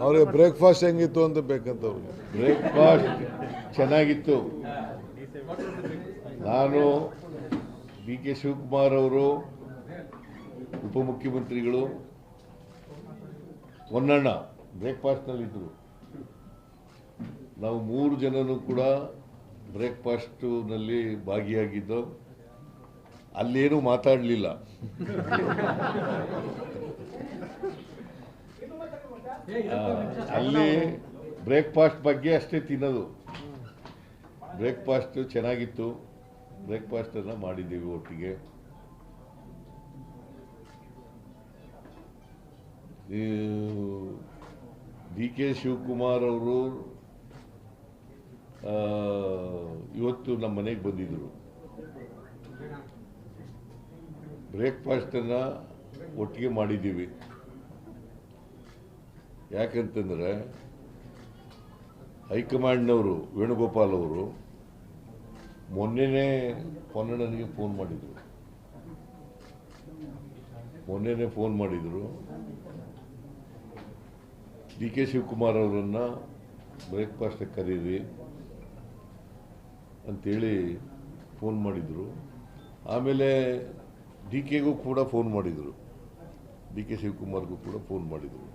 ಅವ್ರಿಗೆ ಬ್ರೇಕ್ಫಾಸ್ಟ್ ಹೆಂಗಿತ್ತು ಅಂತ ಬೇಕಂತ ಅವ್ರಿಗೆ. ಬ್ರೇಕ್ಫಾಸ್ಟ್ ಚೆನ್ನಾಗಿತ್ತು. ನಾನು ಡಿ ಕೆ ಶಿವಕುಮಾರ್ ಅವರು, ಉಪಮುಖ್ಯಮಂತ್ರಿಗಳು, ಹೊನ್ನಣ್ಣ ಬ್ರೇಕ್ಫಾಸ್ಟ್ನಲ್ಲಿದ್ದರು. ನಾವು 3 ಜನನೂ ಕೂಡ ಬ್ರೇಕ್ಫಾಸ್ಟ್ನಲ್ಲಿ ಭಾಗಿಯಾಗಿದ್ದು. ಅಲ್ಲೇನೂ ಮಾತಾಡಲಿಲ್ಲ. ಅಲ್ಲಿ ಬ್ರೇಕ್ಫಾಸ್ಟ್ ಬಗ್ಗೆ ಅಷ್ಟೇ ತಿನ್ನೋದು. ಬ್ರೇಕ್ಫಾಸ್ಟ್ ಚೆನ್ನಾಗಿತ್ತು. ಬ್ರೇಕ್ಫಾಸ್ಟನ್ನು ಮಾಡಿದ್ದೀವಿ ಒಟ್ಟಿಗೆ. ಡಿ ಕೆ ಶಿವಕುಮಾರ್ ಅವರು ಇವತ್ತು ನಮ್ಮ ಮನೆಗೆ ಬಂದಿದ್ದರು. ಬ್ರೇಕ್ಫಾಸ್ಟನ್ನು ಒಟ್ಟಿಗೆ ಮಾಡಿದ್ದೀವಿ. ಯಾಕಂತಂದರೆ ಹೈಕಮಾಂಡ್ನವರು ವೇಣುಗೋಪಾಲ್ ಅವರು ಮೊನ್ನೆನೇ ಹೊನ್ನಣ್ಣನಿಗೆ ಫೋನ್ ಮಾಡಿದರು. ಡಿ ಕೆ ಶಿವಕುಮಾರ್ ಅವರನ್ನು ಬ್ರೇಕ್ಫಾಸ್ಟಿಗೆ ಕರೀರಿ ಅಂಥೇಳಿ ಫೋನ್ ಮಾಡಿದರು. ಆಮೇಲೆ ಡಿ ಕೆಗೂ ಕೂಡ ಫೋನ್ ಮಾಡಿದರು, ಡಿ ಕೆ ಶಿವಕುಮಾರ್ಗೂ ಕೂಡ ಫೋನ್ ಮಾಡಿದರು.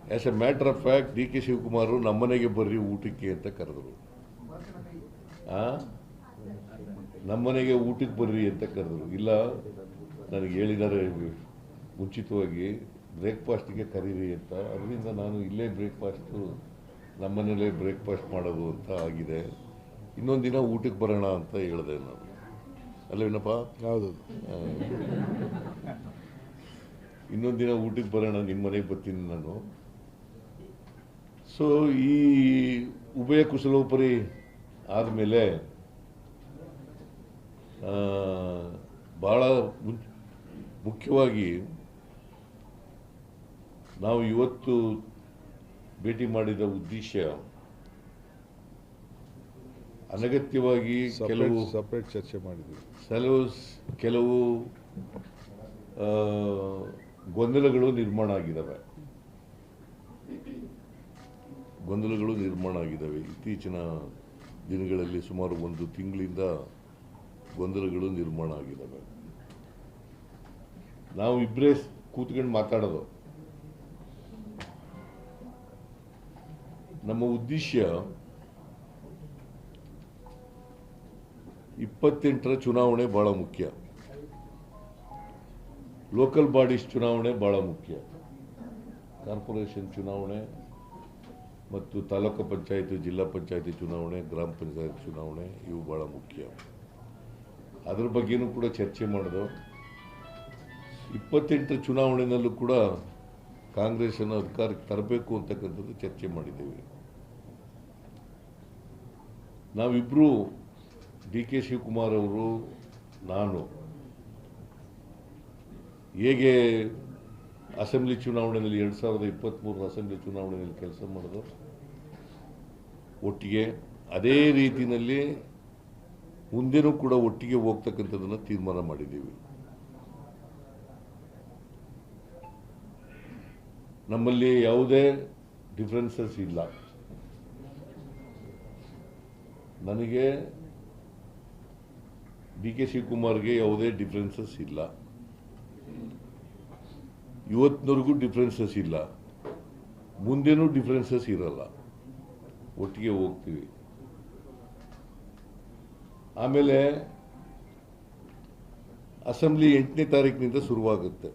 As A matter of fact D K Shivakumar ನಮ್ಮನೆಗೆ ಬರ್ರಿ ಊಟಕ್ಕೆ ಅಂತ ಕರೆದರು. ನಮ್ಮನೆಗೆ ಊಟಕ್ಕೆ ಬರ್ರಿ ಅಂತ ಕರೆದರು. ಇಲ್ಲ, ನನಗೆ ಹೇಳಿದ್ದಾರೆ ಮುಂಚಿತವಾಗಿ ಬ್ರೇಕ್ಫಾಸ್ಟಿಗೆ ಕರೀರಿ ಅಂತ. ಅದರಿಂದ ನಾನು ಇಲ್ಲೇ ಬ್ರೇಕ್ಫಾಸ್ಟು ನಮ್ಮನೇಲೇ ಬ್ರೇಕ್ಫಾಸ್ಟ್ ಮಾಡೋದು ಅಂತ ಆಗಿದೆ. ಇನ್ನೊಂದು ದಿನ ಊಟಕ್ಕೆ ಬರೋಣ ಅಂತ ಹೇಳಿದೆ ನಾನು. ಅಲ್ಲೇನಪ್ಪ? ಹೌದು. ಇನ್ನೊಂದು ದಿನ ಊಟಕ್ಕೆ ಬರೋಣ, ನಿಮ್ಮ ಮನೆಗೆ ಬರ್ತೀನಿ ನಾನು. ಸೊ ಈ ಉಭಯ ಕುಶಲೋಪರಿ ಆದಮೇಲೆ ಭಾಳ ಮುಖ್ಯವಾಗಿ ನಾವು ಇವತ್ತು ಭೇಟಿ ಮಾಡಿದ ಉದ್ದೇಶ ಅನಗತ್ಯವಾಗಿ ಸಪರೇಟ್ ಚರ್ಚೆ ಮಾಡಿದ್ವಿ. ಕೆಲವು ಗೊಂದಲಗಳು ನಿರ್ಮಾಣ ಆಗಿದ್ದಾವೆ. ಇತ್ತೀಚಿನ ದಿನಗಳಲ್ಲಿ ಸುಮಾರು 1 ತಿಂಗಳಿಂದ ಗೊಂದಲಗಳು ನಿರ್ಮಾಣ ಆಗಿದ್ದಾವೆ. ನಾವು ಇಬ್ಬರೇ ಕೂತ್ಕೊಂಡು ಮಾತಾಡೋದು. ನಮ್ಮ ಉದ್ದೇಶ 28ರ ಚುನಾವಣೆ ಭಾಳ ಮುಖ್ಯ. ಲೋಕಲ್ ಬಾಡೀಸ್ ಚುನಾವಣೆ ಭಾಳ ಮುಖ್ಯ. ಕಾರ್ಪೊರೇಷನ್ ಚುನಾವಣೆ ಮತ್ತು ತಾಲೂಕು ಪಂಚಾಯತಿ, ಜಿಲ್ಲಾ ಪಂಚಾಯತಿ ಚುನಾವಣೆ, ಗ್ರಾಮ ಪಂಚಾಯತ್ ಚುನಾವಣೆ ಇವು ಭಾಳ ಮುಖ್ಯ. ಅದ್ರ ಬಗ್ಗೆನೂ ಕೂಡ ಚರ್ಚೆ ಮಾಡೋದು. 28ರ ಚುನಾವಣೆಯಲ್ಲೂ ಕೂಡ ಕಾಂಗ್ರೆಸ್ಸನ್ನು ಅಧಿಕಾರಕ್ಕೆ ತರಬೇಕು ಅಂತಕ್ಕಂಥದ್ದು ಚರ್ಚೆ ಮಾಡಿದ್ದೇವೆ. ನಾವಿಬ್ಬರು, ಡಿ ಕೆ ಶಿವಕುಮಾರ್ ಅವರು, ನಾನು, ಹೇಗೆ ಅಸೆಂಬ್ಲಿ ಚುನಾವಣೆಯಲ್ಲಿ 2023 ಅಸೆಂಬ್ಲಿ ಚುನಾವಣೆಯಲ್ಲಿ ಕೆಲಸ ಮಾಡೋದು ಒಟ್ಟಿಗೆ, ಅದೇ ರೀತಿಯಲ್ಲಿ ಮುಂದೆನೂ ಕೂಡ ಒಟ್ಟಿಗೆ ಹೋಗ್ತಕ್ಕಂಥದ್ದನ್ನು ತೀರ್ಮಾನ ಮಾಡಿದ್ದೀವಿ. ನಮ್ಮಲ್ಲಿ ಯಾವುದೇ ಡಿಫ್ರೆನ್ಸಸ್ ಇಲ್ಲ. ನನಗೆ ಡಿ ಕೆ ಶಿವಕುಮಾರ್ಗೆ ಯಾವುದೇ ಡಿಫ್ರೆನ್ಸಸ್ ಇಲ್ಲ. ಇವತ್ತಿನವರೆಗೂ ಡಿಫ್ರೆನ್ಸಸ್ ಇಲ್ಲ, ಮುಂದೇನೂ ಡಿಫ್ರೆನ್ಸಸ್ ಇರಲ್ಲ. ಒಟ್ಟಿಗೆ ಹೋಗ್ತೀವಿ. ಆಮೇಲೆ ಅಸೆಂಬ್ಲಿ 8ನೇ ತಾರೀಕಿನಿಂದ ಶುರುವಾಗುತ್ತೆ.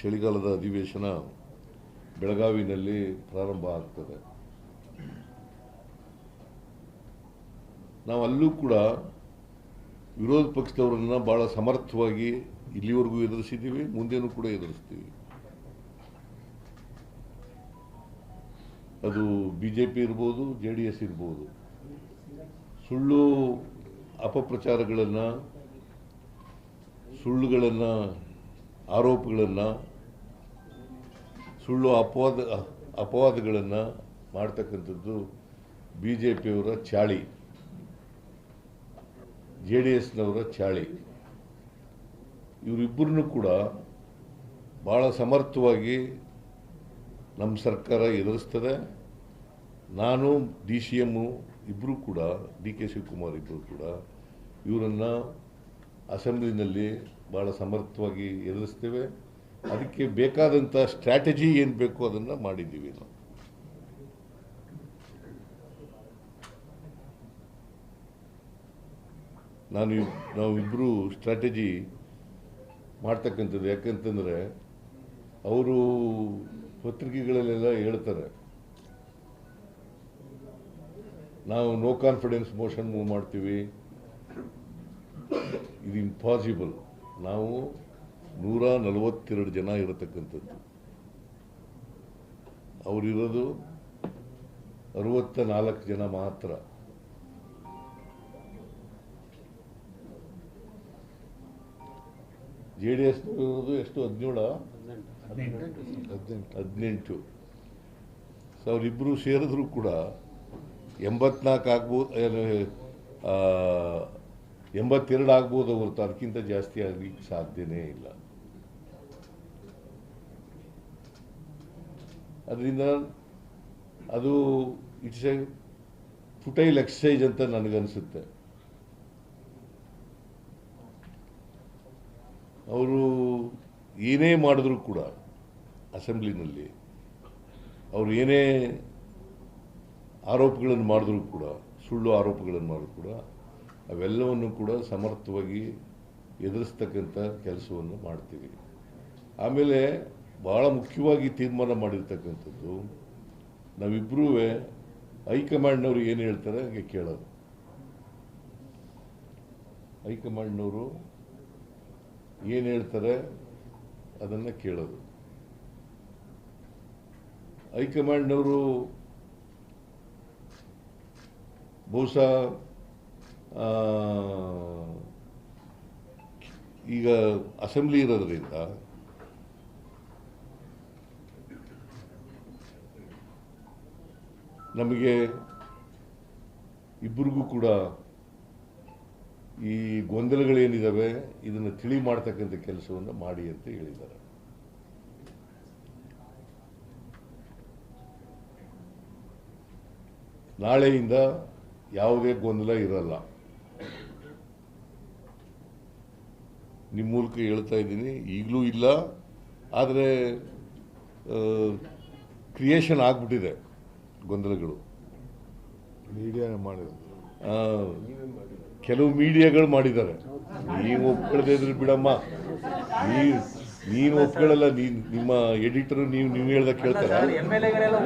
ಚಳಿಗಾಲದ ಅಧಿವೇಶನ ಬೆಳಗಾವಿನಲ್ಲಿ ಪ್ರಾರಂಭ ಆಗ್ತದೆ. ನಾವು ಅಲ್ಲೂ ಕೂಡ ವಿರೋಧ ಪಕ್ಷದವರನ್ನು ಭಾಳ ಸಮರ್ಥವಾಗಿ ಇಲ್ಲಿವರೆಗೂ ಎದುರಿಸಿದ್ದೀವಿ, ಮುಂದೇನೂ ಕೂಡ ಎದುರಿಸ್ತೀವಿ. ಅದು BJP ಇರ್ಬೋದು, JDS ಇರ್ಬೋದು. ಸುಳ್ಳು ಅಪಪ್ರಚಾರಗಳನ್ನು, ಸುಳ್ಳುಗಳನ್ನು, ಆರೋಪಗಳನ್ನು, ಸುಳ್ಳು ಅಪವಾದಗಳನ್ನು ಮಾಡ್ತಕ್ಕಂಥದ್ದು BJPಯವರ ಚಾಳಿ, JDSನವರ ಚಾಳಿ. ಇವರಿಬ್ಬರನ್ನು ಕೂಡ ಭಾಳ ಸಮರ್ಥವಾಗಿ ನಮ್ಮ ಸರ್ಕಾರ ಎದುರಿಸ್ತದೆ. ನಾನು DCM ಇಬ್ಬರು ಕೂಡ, DK ಶಿವಕುಮಾರ್ ಇಬ್ಬರು ಕೂಡ ಇವರನ್ನು ಅಸೆಂಬ್ಲಿನಲ್ಲಿ ಭಾಳ ಸಮರ್ಥವಾಗಿ ಎದುರಿಸ್ತೇವೆ. ಅದಕ್ಕೆ ಬೇಕಾದಂಥ ಸ್ಟ್ರಾಟಜಿ ಏನು ಬೇಕು ಅದನ್ನು ಮಾಡಿದ್ದೀವಿ ನಾವು. ನಾವಿಬ್ಬರು ಸ್ಟ್ರಾಟಜಿ ಮಾಡ್ತಕ್ಕಂಥದ್ದು. ಯಾಕಂತಂದರೆ ಅವರು ಪತ್ರಿಕೆಗಳಲ್ಲೆಲ್ಲ ಹೇಳ್ತಾರೆ, ನಾವು ನೋ ಕಾನ್ಫಿಡೆನ್ಸ್ ಮೋಷನ್ ಮೂವ್ ಮಾಡ್ತೀವಿ. ಇದು ಇಂಪಾಸಿಬಲ್. ನಾವು 142 ಜನ ಇರತಕ್ಕಂಥದ್ದು, ಅವರಿರೋದು 64 ಜನ ಮಾತ್ರ. JDS ಇರೋದು ಎಷ್ಟು? 18. ಸೊ ಅವರಿಬ್ಬರು ಸೇರಿದ್ರು ಕೂಡ 84 ಆಗ್ಬೋದು, 82 ಆಗ್ಬೋದು ಹೊರತು ಅದಕ್ಕಿಂತ ಜಾಸ್ತಿ ಆಗಲಿಕ್ಕೆ ಸಾಧ್ಯನೇ ಇಲ್ಲ. ಅದರಿಂದ ಅದು ಇಟ್ಸ್ ಎ ಫುಟೈಲ್ ಎಕ್ಸಸೈಜ್ ಅಂತ ನನಗನ್ಸುತ್ತೆ. ಅವರು ಏನೇ ಮಾಡಿದ್ರು ಕೂಡ ಅಸೆಂಬ್ಲಿನಲ್ಲಿ, ಅವರು ಏನೇ ಆರೋಪಗಳನ್ನು ಮಾಡಿದ್ರು ಕೂಡ, ಸುಳ್ಳು ಆರೋಪಗಳನ್ನು ಮಾಡಿದ್ರು ಕೂಡ ಅವೆಲ್ಲವನ್ನು ಕೂಡ ಸಮರ್ಥವಾಗಿ ಎದುರಿಸ್ತಕ್ಕಂಥ ಕೆಲಸವನ್ನು ಮಾಡ್ತೀವಿ. ಆಮೇಲೆ ಭಾಳ ಮುಖ್ಯವಾಗಿ ತೀರ್ಮಾನ ಮಾಡಿರ್ತಕ್ಕಂಥದ್ದು, ನಾವಿಬ್ಬರೂ ಹೈಕಮಾಂಡ್ನವರು ಏನು ಹೇಳ್ತಾರೆ ಹಾಗೆ ಕೇಳೋದು. ಹೈಕಮಾಂಡ್ನವರು ಏನು ಹೇಳ್ತಾರೆ ಅದನ್ನು ಕೇಳೋದು. ಹೈಕಮಾಂಡ್ನವರು ಬಹುಶಃ ಈಗ ಅಸೆಂಬ್ಲಿ ಇರೋದ್ರಿಂದ ನಮಗೆ ಇಬ್ಬರಿಗೂ ಕೂಡ ಈ ಗೊಂದಲಗಳೇನಿದ್ದಾವೆ ಇದನ್ನು ತಿಳಿ ಮಾಡ್ತಕ್ಕಂಥ ಕೆಲಸವನ್ನು ಮಾಡಿ ಅಂತ ಹೇಳಿದ್ದಾರೆ. ನಾಳೆಯಿಂದ ಯಾವುದೇ ಗೊಂದಲ ಇರಲ್ಲ. ನಿಮ್ಮ ಮೂಲಕ ಹೇಳ್ತಾ ಇದ್ದೀನಿ, ಈಗಲೂ ಇಲ್ಲ, ಆದರೆ ಕ್ರಿಯೇಷನ್ ಆಗಿಬಿಟ್ಟಿದೆ ಗೊಂದಲಗಳು. ಮೀಡಿಯಾನೇ ಮಾಡಿರೋದು, ಕೆಲವು ಮೀಡಿಯಾಗಳು ಮಾಡಿದ್ದಾರೆ. ನೀವು ಒಪ್ಕೊಳ್ಳದೆ ಇದ್ರೆ ಬಿಡಮ್ಮ, ನೀನು ಒಪ್ಕೊಳ್ಳಲ್ಲ. ನಿಮ್ಮ ಎಡಿಟರು ನೀವು ಹೇಳ್ದ ಕೇಳ್ತಾರ? MLAಗಳು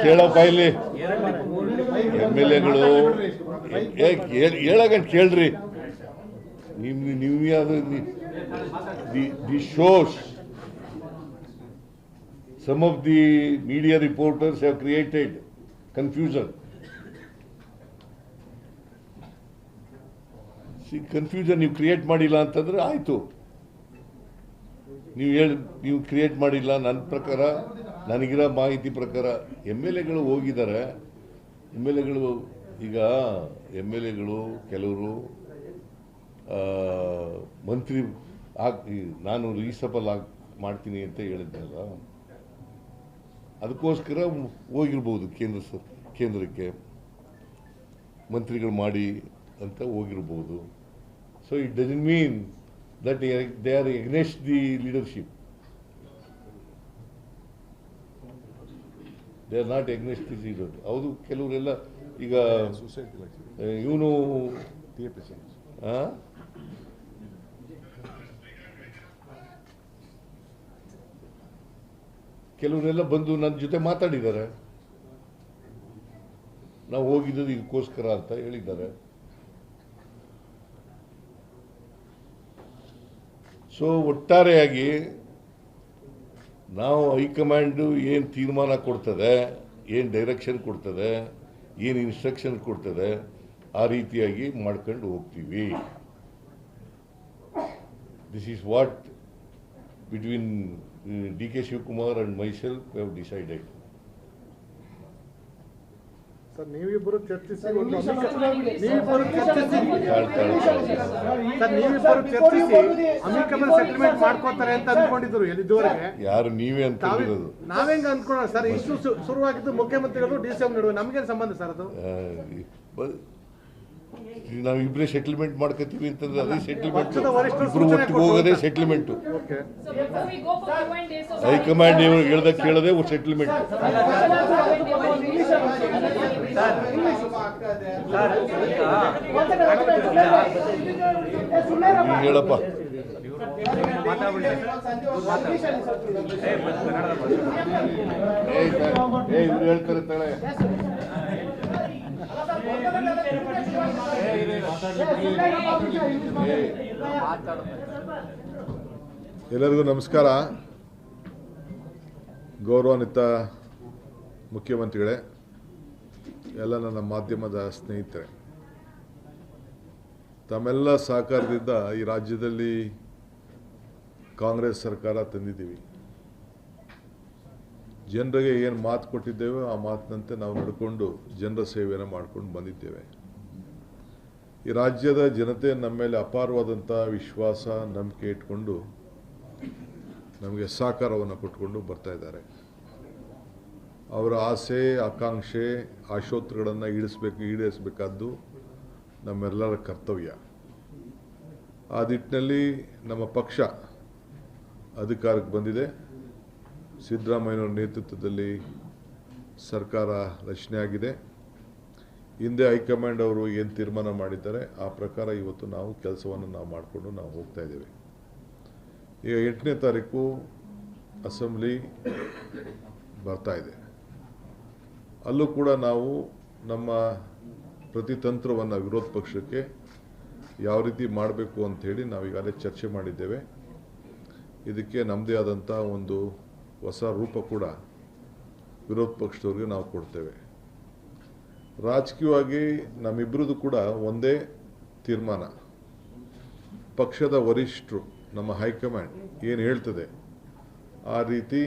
ಕೇಳಪ್ಪ ಇಲ್ಲಿ. MLAಗಳು ಹೇಳಗಂಟ ಕೇಳ್ರಿ. ನೀವು ಯಾವ್ದು the shows some of the media reporters have created confusion. See, confusion ನೀವು ಕ್ರಿಯೇಟ್ ಮಾಡಿಲ್ಲ ಅಂತಂದ್ರೆ ಆಯಿತು. ನೀವು ಕ್ರಿಯೇಟ್ ಮಾಡಿಲ್ಲ. ನನ್ನ ಪ್ರಕಾರ, ನನಗಿರೋ ಮಾಹಿತಿ ಪ್ರಕಾರ MLAಗಳು ಹೋಗಿದ್ದಾರೆ. MLAಗಳು ಈಗ MLAಗಳು ಕೆಲವರು ಮಂತ್ರಿ ನಾನು ರೀಸಬಲ್ ಮಾಡ್ತೀನಿ ಅಂತ ಹೇಳಿದ್ನಲ್ಲ, ಅದಕ್ಕೋಸ್ಕರ ಹೋಗಿರ್ಬೋದು ಕೇಂದ್ರಕ್ಕೆ ಮಂತ್ರಿಗಳು ಮಾಡಿ ಅಂತ ಹೋಗಿರ್ಬೋದು. So it doesn't mean that they are against the leadership. They are not against the leader. ಹೌದು, ಕೆಲವರೆಲ್ಲ ಈಗ ಇವನು ಕೆಲವರೆಲ್ಲ ಬಂದು ನನ್ನ ಜೊತೆ ಮಾತಾಡಿದ್ದಾರೆ. ನಾವು ಹೋಗಿದ್ದು ಇದಕ್ಕೋಸ್ಕರ ಅಂತ ಹೇಳಿದ್ದಾರೆ. ಸೊ ಒಟ್ಟಾರೆಯಾಗಿ ನಾವು ಹೈಕಮಾಂಡು ಏನು ತೀರ್ಮಾನ ಕೊಡ್ತದೆ, ಏನು ಡೈರೆಕ್ಷನ್ ಕೊಡ್ತದೆ, ಏನು ಇನ್ಸ್ಟ್ರಕ್ಷನ್ ಕೊಡ್ತದೆ, ಆ ರೀತಿಯಾಗಿ ಮಾಡ್ಕೊಂಡು ಹೋಗ್ತೀವಿ. This is what between DK Shivkumar and myself we have decided. Sir ನೀವಿಬ್ಬರು ಚರ್ಚಿಸಿ ನೀವಿಬ್ಬರು ಚರ್ಚಿಸಿ ಅಮಿಕಬಲ್ ಸೆಟಲ್ಮೆಂಟ್ ಮಾಡ್ಕೋತಾರೆ ಅಂತ ಅನ್ಕೊಂಡಿದ್ರು ಇದುವರೆಗೆ. ಯಾರು ನೀವೇ ಅನ್ಕೊಂಡಿರೋದು? ನಾವೇಂಗ ಅನ್ಕೊಳ್ಳೋಣ ಸರ್. ಇಷ್ಟು ಶುರುವಾಗಿದ್ದು ಮುಖ್ಯಮಂತ್ರಿಗಳು DCM ನಡುವೆ, ನಮಗೇನು ಸಂಬಂಧ ಸರ್ ಅದು? ನಾವು ಇಬ್ಬರೇ ಸೆಟಲ್ಮೆಂಟ್ ಮಾಡ್ಕೋತೀವಿ ಅಂತಂದ್ರೆ ಅದೇ ಸೆಟಲ್ಮೆಂಟ್, ಪಕ್ಷದ ವರಿಷ್ಠರು ಇಬ್ರು ಸೂಚನೆ ಒಟ್ಟಿಗೆ ಹೋಗೋದೇ ಸೆಟಲ್ಮೆಂಟು. ಹೈಕಮಾಂಡ್ ನೀವು ಹೇಳ್ದಾಗ ಕೇಳೋದೇ ಸೆಟಲ್ಮೆಂಟ್. ಹೇಳಪ್ಪ. ಇವ್ರು ಹೇಳ್ತಾರೆ ತಳೆ. ಎಲ್ಲರಿಗೂ ನಮಸ್ಕಾರ. ಗೌರವಾನ್ವಿತ ಮುಖ್ಯಮಂತ್ರಿಗಳೇ, ಎಲ್ಲ ನನ್ನ ಮಾಧ್ಯಮದ ಸ್ನೇಹಿತರೆ, ತಮ್ಮೆಲ್ಲ ಸಹಕಾರದಿಂದ ಈ ರಾಜ್ಯದಲ್ಲಿ ಕಾಂಗ್ರೆಸ್ ಸರ್ಕಾರ ತಂದಿದ್ದೀವಿ. ಜನರಿಗೆ ಏನು ಮಾತು ಕೊಟ್ಟಿದ್ದೇವೆ ಆ ಮಾತಿನಂತೆ ನಾವು ನಡ್ಕೊಂಡು ಜನರ ಸೇವೆಯನ್ನು ಮಾಡ್ಕೊಂಡು ಬಂದಿದ್ದೇವೆ. ಈ ರಾಜ್ಯದ ಜನತೆ ನಮ್ಮ ಮೇಲೆ ಅಪಾರವಾದಂಥ ವಿಶ್ವಾಸ, ನಂಬಿಕೆ ಇಟ್ಕೊಂಡು ನಮಗೆ ಸಹಕಾರವನ್ನು ಕೊಟ್ಕೊಂಡು ಬರ್ತಾ ಇದ್ದಾರೆ. ಅವರ ಆಸೆ, ಆಕಾಂಕ್ಷೆ, ಆಶೋತ್ತರಗಳನ್ನು ಈಡೇರಿಸಬೇಕಾದ್ದು ನಮ್ಮೆಲ್ಲರ ಕರ್ತವ್ಯ. ಆ ನಿಟ್ಟಿನಲ್ಲಿ ನಮ್ಮ ಪಕ್ಷ ಅಧಿಕಾರಕ್ಕೆ ಬಂದಿದೆ. ಸಿದ್ದರಾಮಯ್ಯನವರ ನೇತೃತ್ವದಲ್ಲಿ ಸರ್ಕಾರ ರಚನೆ ಆಗಿದೆ. ಹಿಂದೆ ಹೈಕಮಾಂಡ್ ಅವರು ಏನು ತೀರ್ಮಾನ ಮಾಡಿದ್ದಾರೆ ಆ ಪ್ರಕಾರ ಇವತ್ತು ನಾವು ಕೆಲಸವನ್ನು ಮಾಡಿಕೊಂಡು ನಾವು ಹೋಗ್ತಾ ಇದ್ದೇವೆ. ಈಗ 8ನೇ ತಾರೀಕು ಅಸೆಂಬ್ಲಿ ಬರ್ತಾ ಇದೆ. ಅಲ್ಲೂ ಕೂಡ ನಾವು ನಮ್ಮ ಪ್ರತಿತಂತ್ರವನ್ನು ವಿರೋಧ ಪಕ್ಷಕ್ಕೆ ಯಾವ ರೀತಿ ಮಾಡಬೇಕು ಅಂಥೇಳಿ ನಾವೀಗಾಗಲೇ ಚರ್ಚೆ ಮಾಡಿದ್ದೇವೆ. ಇದಕ್ಕೆ ನಮ್ಮದೇ ಆದಂಥ ಒಂದು ಹೊಸ ರೂಪ ಕೂಡ ವಿರೋಧ ಪಕ್ಷದವ್ರಿಗೆ ನಾವು ಕೊಡ್ತೇವೆ. ರಾಜಕೀಯವಾಗಿ ನಮ್ಮಿಬ್ಬರದು ಕೂಡ ಒಂದೇ ತೀರ್ಮಾನ. ಪಕ್ಷದ ವರಿಷ್ಠರು, ನಮ್ಮ ಹೈಕಮಾಂಡ್ ಏನು ಹೇಳ್ತದೆ ಆ ರೀತಿ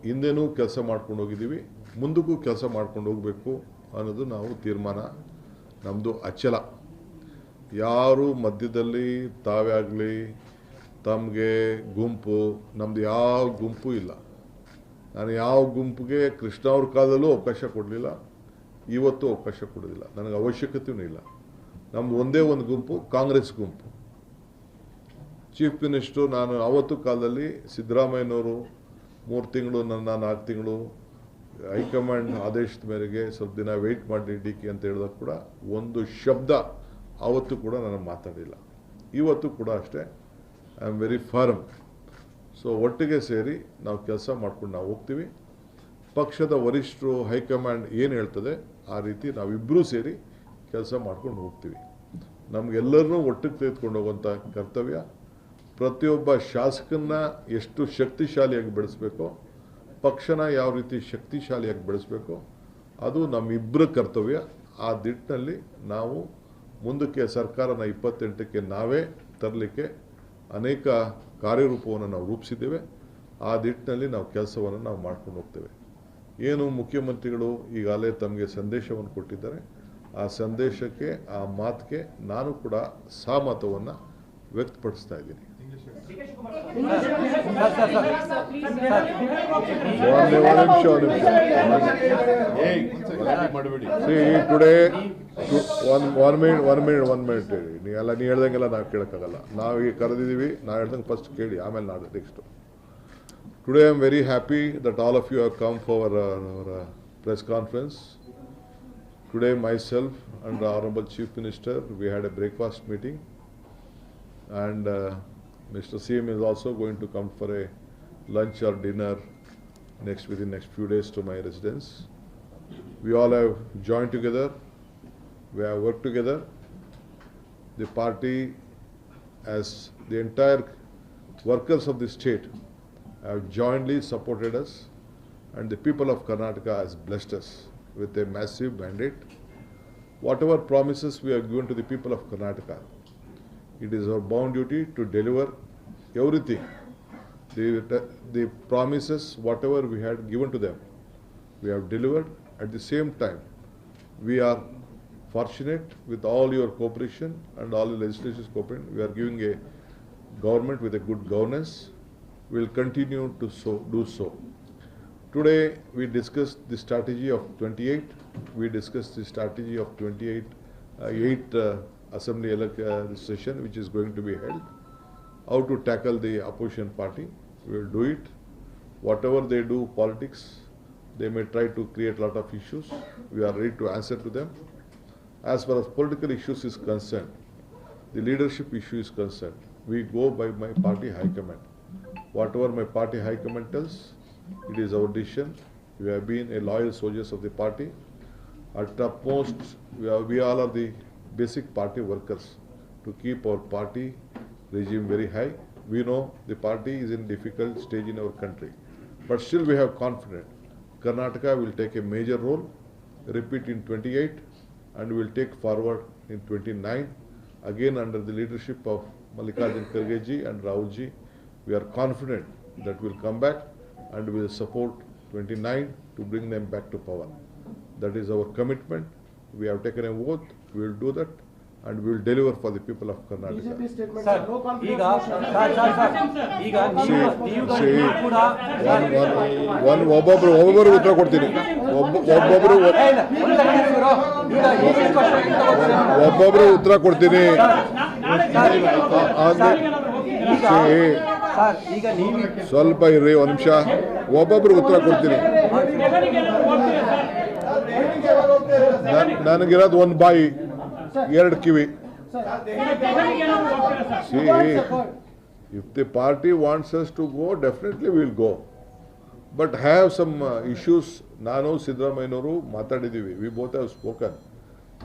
ಹಿಂದೆನೂ ಕೆಲಸ ಮಾಡ್ಕೊಂಡು ಹೋಗಿದ್ದೀವಿ, ಮುಂದಕ್ಕೂ ಕೆಲಸ ಮಾಡ್ಕೊಂಡು ಹೋಗಬೇಕು ಅನ್ನೋದು ನಾವು ತೀರ್ಮಾನ. ನಮ್ಮದು ಅಚಲ. ಯಾರು ಮಧ್ಯದಲ್ಲಿ ತಾವೇ ಆಗಲಿ ತಮಗೆ ಗುಂಪು, ನಮ್ಮದು ಯಾವ ಗುಂಪು ಇಲ್ಲ. ನಾನು ಯಾವ ಗುಂಪಿಗೆ ಕೃಷ್ಣ ಅವ್ರ ಕಾಲದಲ್ಲೂ ಅವಕಾಶ ಕೊಡಲಿಲ್ಲ, ಇವತ್ತು ಅವಕಾಶ ಕೊಡೋದಿಲ್ಲ, ನನಗೆ ಅವಶ್ಯಕತೆಯೂ ಇಲ್ಲ. ನಮ್ಮದು ಒಂದೇ ಒಂದು ಗುಂಪು, ಕಾಂಗ್ರೆಸ್ ಗುಂಪು. ಚೀಫ್ ಮಿನಿಸ್ಟ್ರು ನಾನು ಆವತ್ತು ಕಾಲದಲ್ಲಿ ಸಿದ್ದರಾಮಯ್ಯನವರು 3 ತಿಂಗಳು, ನನ್ನ 4 ತಿಂಗಳು ಹೈಕಮಾಂಡ್ ಆದೇಶದ ಮೇರೆಗೆ ಸ್ವಲ್ಪ ದಿನ ವೆಯ್ಟ್ ಮಾಡಿ DK ಅಂತ ಹೇಳಿದಾಗ ಕೂಡ ಒಂದು ಶಬ್ದ ಆವತ್ತು ಕೂಡ ನಾನು ಮಾತಾಡಿಲ್ಲ. ಇವತ್ತು ಕೂಡ ಅಷ್ಟೇ, I am very firm. So ಒಟ್ಟಿಗೆ ಸೇರಿ ನಾವು ಕೆಲಸ ಮಾಡ್ಕೊಂಡು ನಾವು ಹೋಗ್ತೀವಿ. ಪಕ್ಷದ ವರಿಷ್ಠರು, ಹೈಕಮಾಂಡ್ ಏನು ಹೇಳ್ತದೆ ಆ ರೀತಿ ನಾವಿಬ್ಬರೂ ಸೇರಿ ಕೆಲಸ ಮಾಡ್ಕೊಂಡು ಹೋಗ್ತೀವಿ. ನಮಗೆಲ್ಲರನ್ನೂ ಒಟ್ಟಿಗೆ ತೆಗೆದುಕೊಂಡು ಹೋಗುವಂಥ ಕರ್ತವ್ಯ. ಪ್ರತಿಯೊಬ್ಬ ಶಾಸಕನ್ನ ಎಷ್ಟು ಶಕ್ತಿಶಾಲಿಯಾಗಿ ಬೆಳೆಸಬೇಕೋ, ಪಕ್ಷನ ಯಾವ ರೀತಿ ಶಕ್ತಿಶಾಲಿಯಾಗಿ ಬೆಳೆಸಬೇಕೋ ಅದು ನಮ್ಮಿಬ್ಬರ ಕರ್ತವ್ಯ. ಆ ದಿಟ್ಟಿನಲ್ಲಿ ನಾವು ಮುಂದಕ್ಕೆ ಸರ್ಕಾರನ 28ಕ್ಕೆ ನಾವೇ ತರಲಿಕ್ಕೆ ಅನೇಕ ಕಾರ್ಯರೂಪವನ್ನು ನಾವು ರೂಪಿಸಿದ್ದೇವೆ. ಆ ದಿಟ್ಟಿನಲ್ಲಿ ನಾವು ಕೆಲಸವನ್ನು ನಾವು ಮಾಡ್ಕೊಂಡು ಹೋಗ್ತೇವೆ. ಏನು ಮುಖ್ಯಮಂತ್ರಿಗಳು ಈಗಾಗಲೇ ತಮಗೆ ಸಂದೇಶವನ್ನು ಕೊಟ್ಟಿದ್ದಾರೆ, ಆ ಸಂದೇಶಕ್ಕೆ, ಆ ಮಾತಿಗೆ ನಾನು ಕೂಡ ಸಹಮತವನ್ನು ವ್ಯಕ್ತಪಡಿಸ್ತಾ ಇದ್ದೀನಿ. ಟುಡೇ ಒನ್ ಮಿನಿಟ್ ಹೇಳಿ. ನೀವೆಲ್ಲ ನೀವು ಹೇಳ್ದಂಗೆಲ್ಲ ನಾವು ಕೇಳೋಕ್ಕಾಗಲ್ಲ. ನಾವು ಈಗ ಕರೆದಿದ್ದೀವಿ, ನಾವು ಹೇಳ್ದಂಗೆ ಫಸ್ಟ್ ಕೇಳಿ, ಆಮೇಲೆ ನಾಳೆ next. Today I am very happy that all of you have come for our press conference. Today myself and the Honorable Chief Minister, we had a breakfast meeting, and Mr. CM is also going to come for a lunch or dinner within next few days to my residence. We all have joined together, we have worked together. The party, as the entire workers of the state, have jointly supported us, and the people of Karnataka has blessed us with a massive mandate. Whatever promises we have given to the people of Karnataka, it is our bound duty to deliver everything. The promises, whatever we had given to them, we have delivered. At the same time, We are fortunate with all your cooperation and all the legislature's cooperation. We are giving a government with a good governance. We will continue to do so. Today we discussed the strategy of 28. We discussed the strategy of 8 assembly session which is going to be held. How to tackle the opposition party. We will do it. Whatever they do politics, they may try to create a lot of issues. We are ready to answer to them. As far as political issues is concerned, the leadership issue is concerned, we go by my party high command. Whatever my party high command tells, it is our decision. We have been a loyal soldiers of the party. At topmost, we all are the basic party workers to keep our party regime very high. We know the party is in difficult stage in our country, but still we have confidence. Karnataka will take a major role, repeat in 28, and will take forward in 29. Again under the leadership of Mallikarjun Kharge ji and Rahul ji, we are confident that we will come back and we will support 29 to bring them back to power. That is our commitment. We have taken an oath, we will do that, and we will deliver for the people of Karnataka. BJP statement sir no ಈಗ confidence ಈಗ ನೀವು ಕೂಡ ಒಬ್ಬೊಬ್ರು ಉತ್ತರ ಕೊಡ್ತೀನಿ. ಒಬ್ಬೊಬ್ರು ಉತ್ತರ ಕೊಡ್ತೀನಿ. ಈಗ ನೀವು ಸ್ವಲ್ಪ ಇರ್ರಿ, ಒಂದು ನಿಮಿಷ. ಒಬ್ಬೊಬ್ರು ಉತ್ತರ ಕೊಡ್ತೀನಿ. ನನಗಿರೋದು ಒಂದು ಬಾಯಿ, ಎರಡು ಕಿವಿ. See, if the party wants us to go, definitely we will go. But have some issues. Nanu Siddaramayyanoru matadidivi. We both have spoken.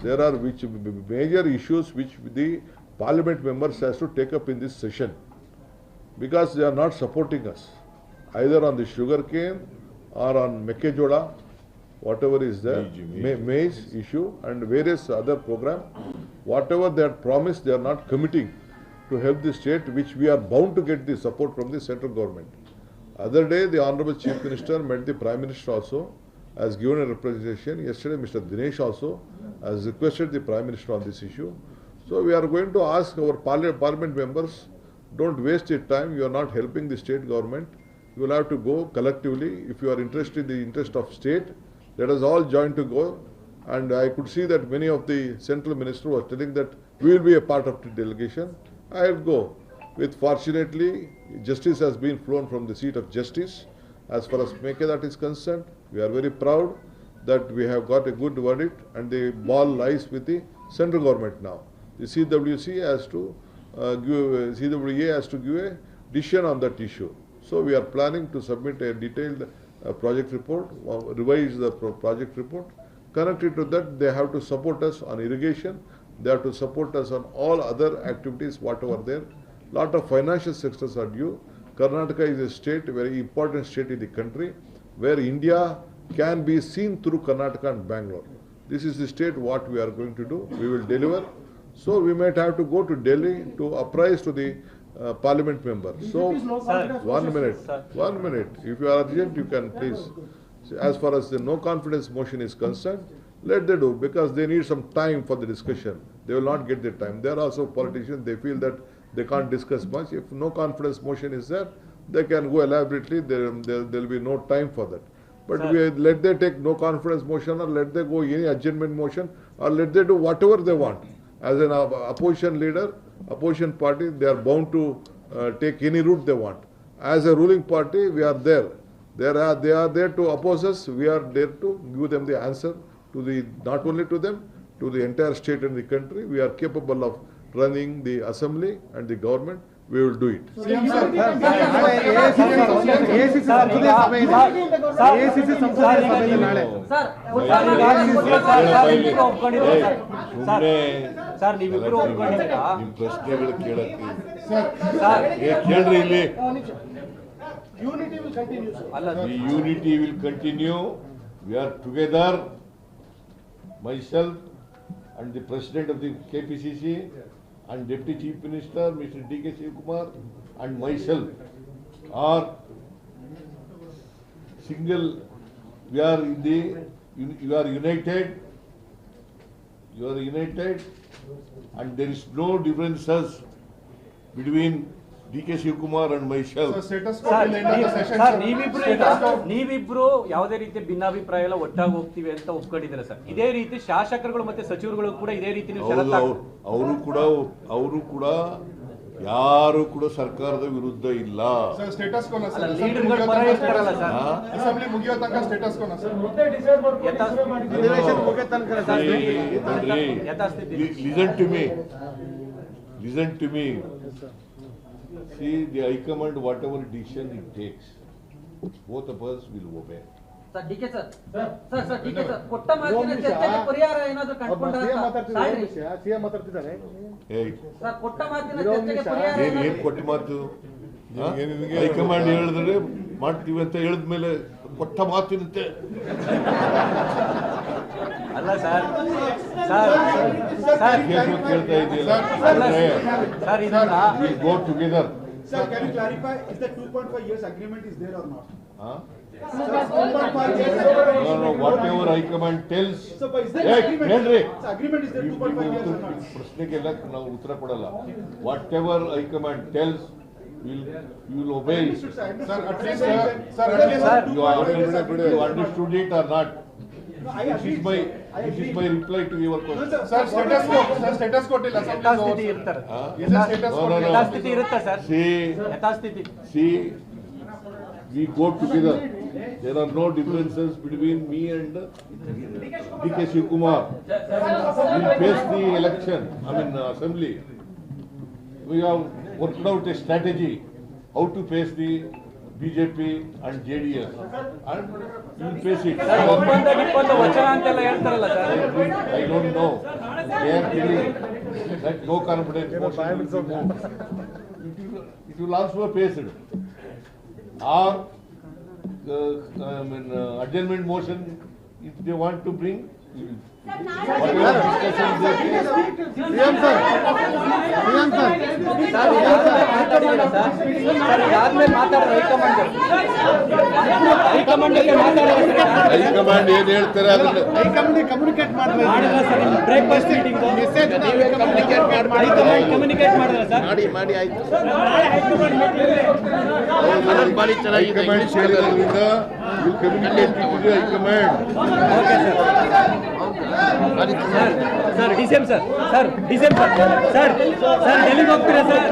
There are major issues which the parliament members has to take up in this session, because they are not supporting us either on the sugarcane or on Mekkejola, whatever is there, maize issue and various other program. Whatever they had promised, they are not committing to help the state, which we are bound to get the support from the central government. Other day, the Honorable Chief Minister met the Prime Minister also, has given a representation. Yesterday, Mr. Dinesh also has requested the Prime Minister on this issue. So we are going to ask our parliament members, don't waste your time. You are not helping the state government. You will have to go collectively. If you are interested in the interest of state, let us all join to go. And I could see that many of the central minister was telling that we will be a part of the delegation. I will go. With fortunately, justice has been flown from the seat of justice. As far as Mekedat is concerned, we are very proud that we have got a good verdict, and the ball lies with the central government now. The CWA has to give a decision on that issue. So we are planning to submit a detailed project report, revise the project report. Connected to that, they have to support us on irrigation. They have to support us on all other activities, whatever there. Lot of financial sectors are due. Karnataka is a state, very important state in the country, where India can be seen through Karnataka and Bangalore. This is the state what we are going to do. We will deliver. So we might have to go to Delhi to apprise to the parliament member. So, one minute. If you are urgent, you can please. As far as the no confidence motion is concerned, let they do, because they need some time for the discussion. They will not get the time. They are also politicians. They feel that they can't discuss much. If no confidence motion is there, they can go elaborately. There will be no time for that. But let they take no confidence motion, or let they go any adjournment motion, or let they do whatever they want. As an opposition leader, opposition party, they are bound to take any route they want. As a ruling party, we are there. They are there to oppose us. We are there to give them the answer to the, not only to them, to the entire state and the country. We are capable of running the assembly and the government. We will do it. Sir ನೀವಿಬ್ರು ಒಪ್ಕೊಂಡಿದ್ದೀರಾ? ನಿಮ್ಮ ಪ್ರಶ್ನೆಗಳು ಕೇಳಕ್ಕೆ sir ಕೇಳ್ರಿ ಇಲ್ಲಿ. Unity will continue, sir. The unity will continue. We are together. Myself and the President of the KPCC and Deputy Chief Minister, Mr. D.K. Shivakumar, and myself are single. We are united You are united, and there is no differences between D.K. Shivakumar and myself. Status sir ನೀವಿಬ್ರು ಯಾವುದೇ ರೀತಿ ಭಿನ್ನಾಭಿಪ್ರಾಯ ಎಲ್ಲ ಒಟ್ಟಾಗಿ ಹೋಗ್ತೀವಿ ಅಂತ ಒಪ್ಕೊಂಡಿದ್ದೀರಾ sir? ಇದೇ ರೀತಿ ಶಾಸಕರುಗಳು ಮತ್ತೆ ಸಚಿವರುಗಳು ಕೂಡ ಇದೇ ರೀತಿ ನೀವು ಷರತ್ತು ಅವರು ಕೂಡ ಯಾರು ಕೂಡ ಸರ್ಕಾರದ ವಿರುದ್ಧ ಇಲ್ಲ. ಸ್ಟೇಟಸ್ ಕೋನ ಅಲ್ಲ, ಲೀಡರ್ಗಳು ಪರ ಇರ್ತಾರಲ್ಲ ಸರ್. ಅಸೆಂಬ್ಲಿ ಮುಗಿಯೋ ತನಕ ಸ್ಟೇಟಸ್ ಕೋನ ಸರ್. ಅಧಿವೇಶನ ಮುಗಿಯೋ ತನಕ ಸರ್. ಯಥಾಸ್ಥಿತಿ. Listen to me. See, the High Command, whatever decision it takes, both of us will obey. Sir D K sir ಕೊಟ್ಟ ಮಾತಿನ ಚರ್ಚೆಗೆ ಪರಿಹಾರ ಏನಾದರೂ ಕಂಡುಕೊಂಡ್ರಾ ಸಿಎಂ ಮಾತಾಡ್ತಿದ್ದಾರೆ. Hey, ಸರ್ ಕೊಟ್ಟ ಮಾತಿನ ಚರ್ಚೆಗೆ ಪರಿಹಾರ ಏನ್ ಕೊಟ್ಟು ಮಾತು? ಹೈಕಮಾಂಡ್ ಹೇಳಿದ್ರೆ ಮಾಡ್ತೀವಿ ಅಂತ ಹೇಳಿದ್ಮೇಲೆ ಕೊಟ್ಟ ಮಾತಿನಂತೆ. ಅಲ್ಲ ಸರ್ ಸರ್ ಕೇಳ್ತಾ ಇದೆಯಲ್ಲ, ಸರ್ ಇದನ್ನ ಗೋ together. Sir, can you clarify if the 2.5 years agreement is there or not? No, whatever High Command tells. So, but is there Hey, agreement? Henry. So, agreement is there 2.5 years or not? ಪ್ರಶ್ನೆಗೆಲ್ಲ ನಾವು ಉತ್ತರ ಕೊಡಲ್ಲ. What high command tells will ಒಬೇ. Sir, at least, You understood it or not? No, I agree. This is my reply to your question. sir, status quo till assembly is ಯಥಾಸ್ಥಿತಿ over. ಇರ್ತಾರೆ. No. ಯಥಾಸ್ಥಿತಿ ಇರುತ್ತೆ sir. ಯಥಾಸ್ಥಿತಿ. See, we go together. There are no differences between me and D.K. Shivakumar. We face the election, assembly. We have worked out a strategy how to face the BJP and JDS, and we will face it. Sir ಒಪ್ಪಂದ ವಚನ ಅಂತೆಲ್ಲ ಹೇಳ್ತಾರಲ್ಲ sir. I don't know. They are telling that no confidence motion will be moved. It will also face it. Or adjournment motion, if they want to bring, whatever discussions they bring. CM sir ಇದಾದ್ಮೇಲೆ ಮಾತಾಡಿದ್ರೆ high command ಜೊತೆ ಮಾತಾಡೋದು high command ಏನ್ ಹೇಳ್ತಾರೆ ಅದನ್ನ communicate ಮಾಡಿದ್ರೆ sir breakfast meeting communicate ಮಾಡಿದ್ರೆ sir high command ಸೇರಿದ್ರಿಂದ you communicate with the high command. Sir December sir ಡೆಲ್ಲಿಗೆ ಹೋಗ್ತೀರಾ ಸರ್?